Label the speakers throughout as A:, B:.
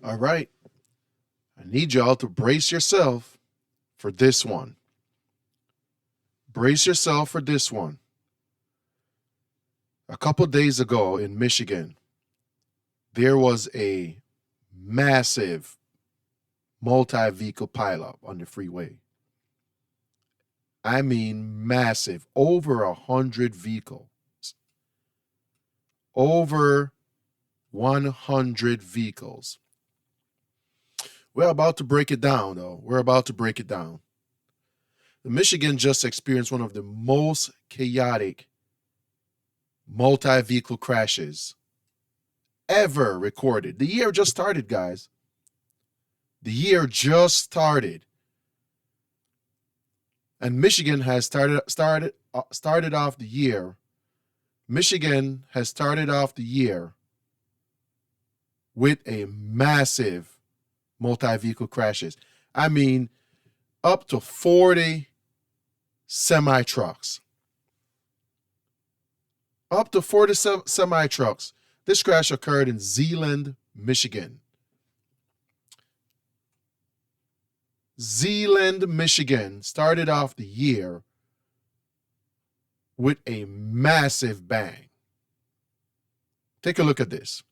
A: All right. I need y'all to brace yourself for this one. Brace yourself for this one. A couple days ago in Michigan, there was a massive multi vehicle pileup on the freeway. I mean, massive. Over 100 vehicles. Over 100 vehicles. We're about to break it down, though. We're about to break it down. Michigan just experienced one of the most chaotic multi vehicle crashes ever recorded. The year just started, guys. The year just started. And Michigan has started off the year. Michigan has started off the year with a massive multi-vehicle crashes. I mean, up to 40 semi-trucks. Up to 40 semi-trucks. This crash occurred in Zeeland, Michigan. Zeeland, Michigan started off the year with a massive bang. Take a look at this.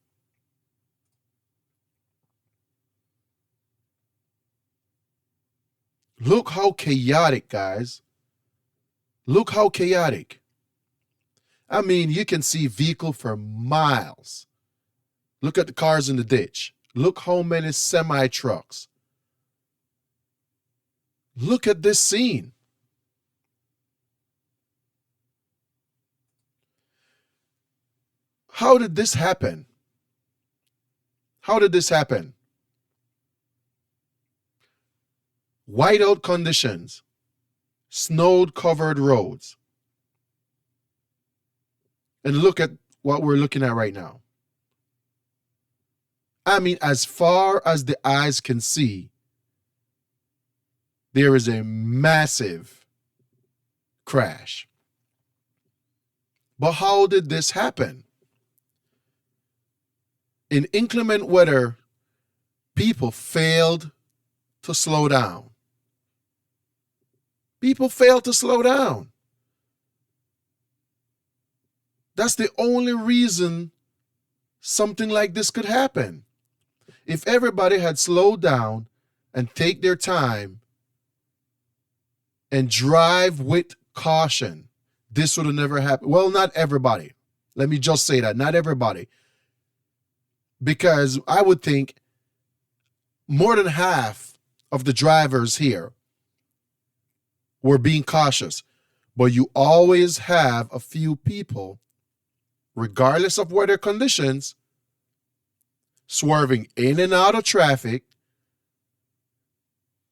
A: Look how chaotic, guys. Look how chaotic. I mean, you can see vehicle for miles. Look at the cars in the ditch. Look how many semi-trucks. Look at this scene. How did this happen? How did this happen? Whiteout conditions, snow-covered roads. And look at what we're looking at right now. I mean, as far as the eyes can see, there is a massive crash. But how did this happen? In inclement weather, people failed to slow down. People fail to slow down. That's the only reason something like this could happen. If everybody had slowed down and take their time and drive with caution, this would have never happened. Well, not everybody. Let me just say that. Not everybody. Because I would think more than half of the drivers here were being cautious. But you always have a few people, regardless of weather conditions, swerving in and out of traffic,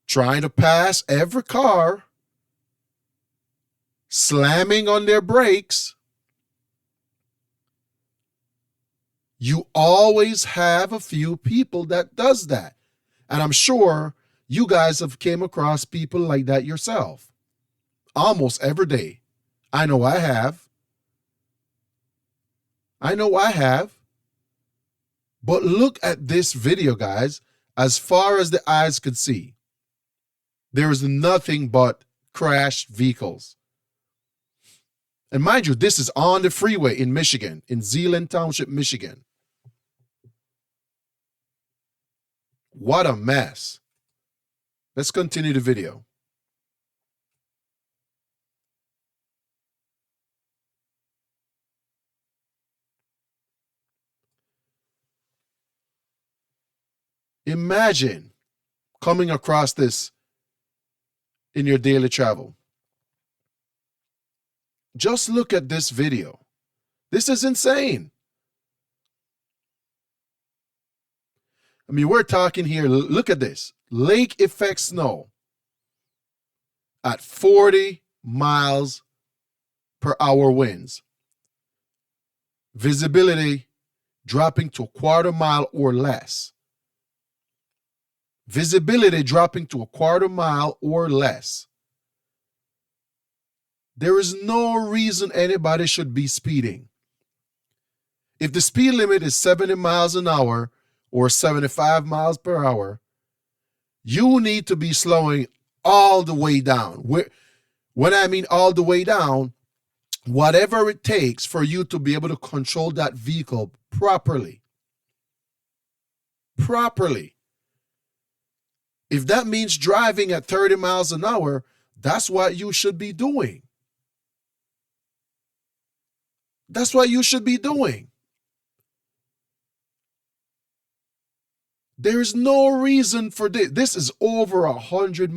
A: trying to pass every car, slamming on their brakes. You always have a few people that does that. And I'm sure you guys have came across people like that yourself. Almost every day. I know I have. I know I have. But look at this video, guys. As far as the eyes could see, there is nothing but crashed vehicles. And mind you, this is on the freeway in Michigan, in Zeeland Township, Michigan. What a mess. Let's continue the video. Imagine coming across this in your daily travel. Just look at this video. This is insane. I mean, we're talking here, look at this. Lake effect snow at 40 miles per hour winds. Visibility dropping to a quarter mile or less. Visibility dropping to a quarter mile or less. There is no reason anybody should be speeding. If the speed limit is 70 miles an hour or 75 miles per hour, you need to be slowing all the way down. When I mean all the way down, whatever it takes for you to be able to control that vehicle properly. Properly. If that means driving at 30 miles an hour, that's what you should be doing. That's what you should be doing. There is no reason for this. This is over 100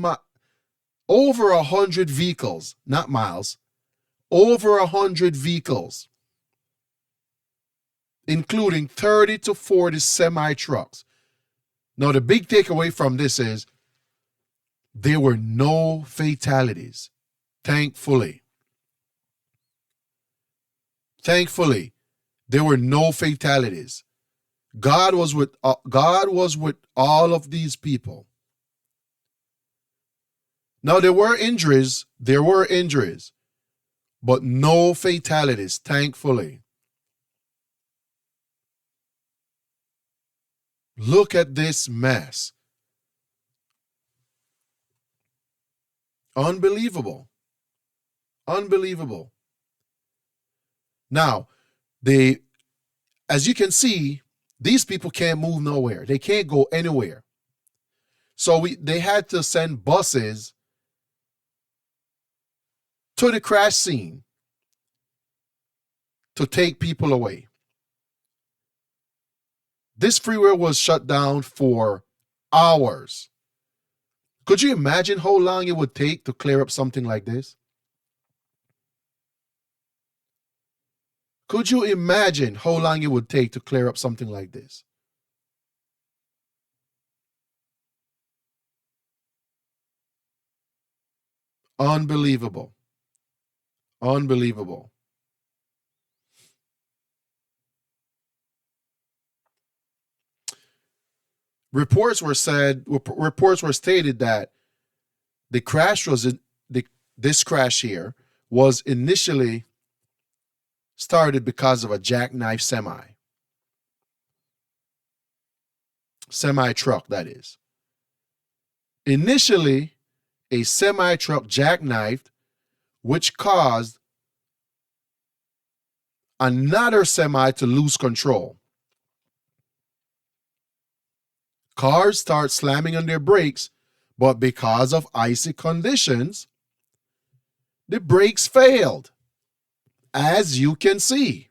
A: vehicles, not miles. Over 100 vehicles, including 30 to 40 semi-trucks. Now, the big takeaway from this is there were no fatalities, thankfully. Thankfully, there were no fatalities. God was with all of these people. Now, there were injuries, but no fatalities, thankfully. Look at this mess. Unbelievable. Unbelievable. Now, as you can see, these people can't move nowhere. They can't go anywhere. So they had to send buses to the crash scene to take people away. This freeway was shut down for hours. Could you imagine how long it would take to clear up something like this? Could you imagine how long it would take to clear up something like this? Unbelievable. Unbelievable. Reports were stated that this crash here was initially started because of a jackknife semi truck, that is. Initially, a semi truck jackknifed, which caused another semi to lose control. Cars start slamming on their brakes, but because of icy conditions, the brakes failed, as you can see.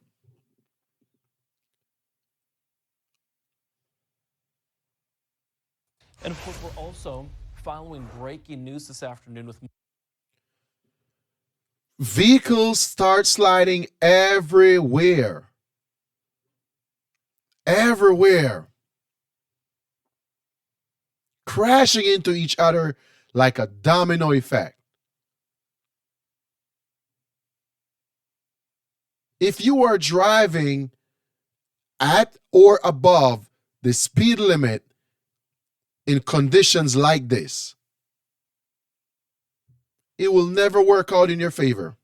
B: And of course, we're also following breaking news this afternoon with
A: vehicles start sliding everywhere. Everywhere. Crashing into each other like a domino effect. If you are driving at or above the speed limit in conditions like this, it will never work out in your favor.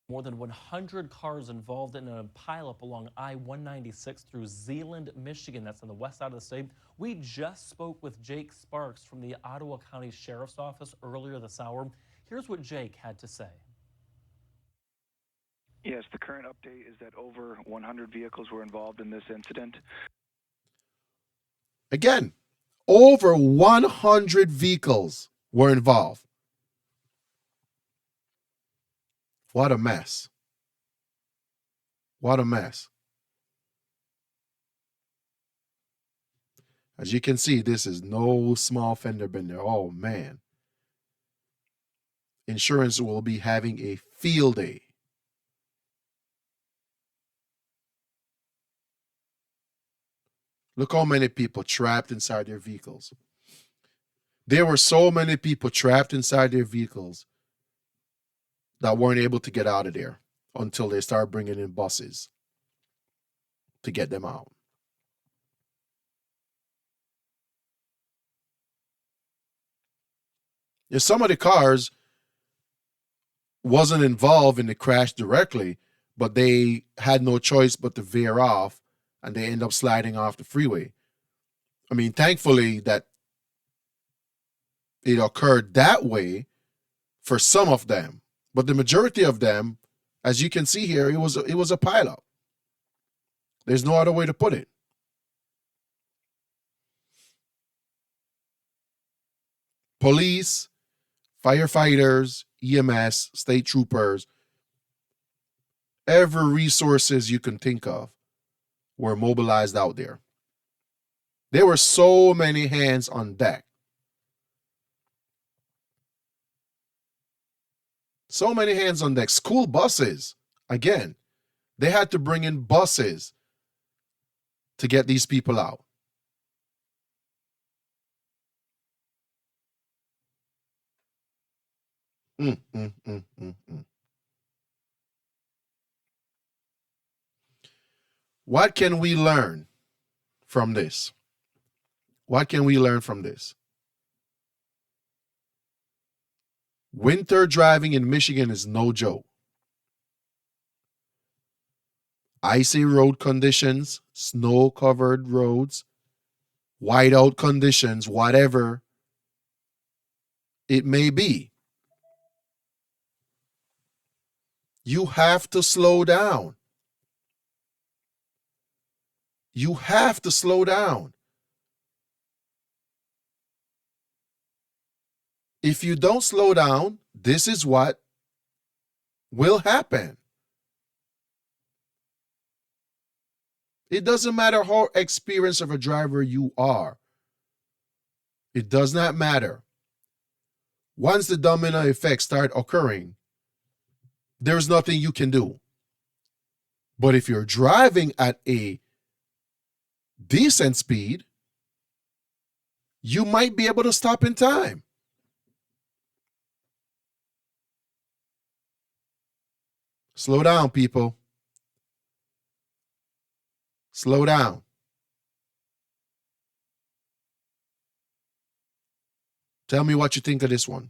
B: more than 100 cars involved in a pileup along I-196 through Zeeland, Michigan. That's on the west side of the state. We just spoke with Jake Sparks from the Ottawa County Sheriff's Office earlier this hour. Here's what Jake had to say.
C: Yes, the current update is that over 100 vehicles were involved in this incident.
A: Again, over 100 vehicles were involved. What a mess. What a mess. As you can see, this is no small fender bender. Oh, man. Insurance will be having a field day. Look how many people trapped inside their vehicles. There were so many people trapped inside their vehicles that weren't able to get out of there until they started bringing in buses to get them out. Some of the cars wasn't involved in the crash directly, but they had no choice but to veer off and they end up sliding off the freeway. I mean, thankfully that it occurred that way for some of them, but the majority of them, as you can see here, it was a pileup. There's no other way to put it. Police, firefighters, EMS, state troopers, every resources you can think of were mobilized out there. There were so many hands on deck. So many hands on deck. School buses, again, they had to bring in buses to get these people out. What can we learn from this? What can we learn from this? Winter driving in Michigan is no joke. Icy road conditions, snow-covered roads, whiteout conditions, whatever it may be. You have to slow down. You have to slow down. If you don't slow down, this is what will happen. It doesn't matter how experienced of a driver you are. It does not matter. Once the domino effects start occurring, there's nothing you can do. But if you're driving at a decent speed, you might be able to stop in time. Slow down, people. Slow down. Tell me what you think of this one.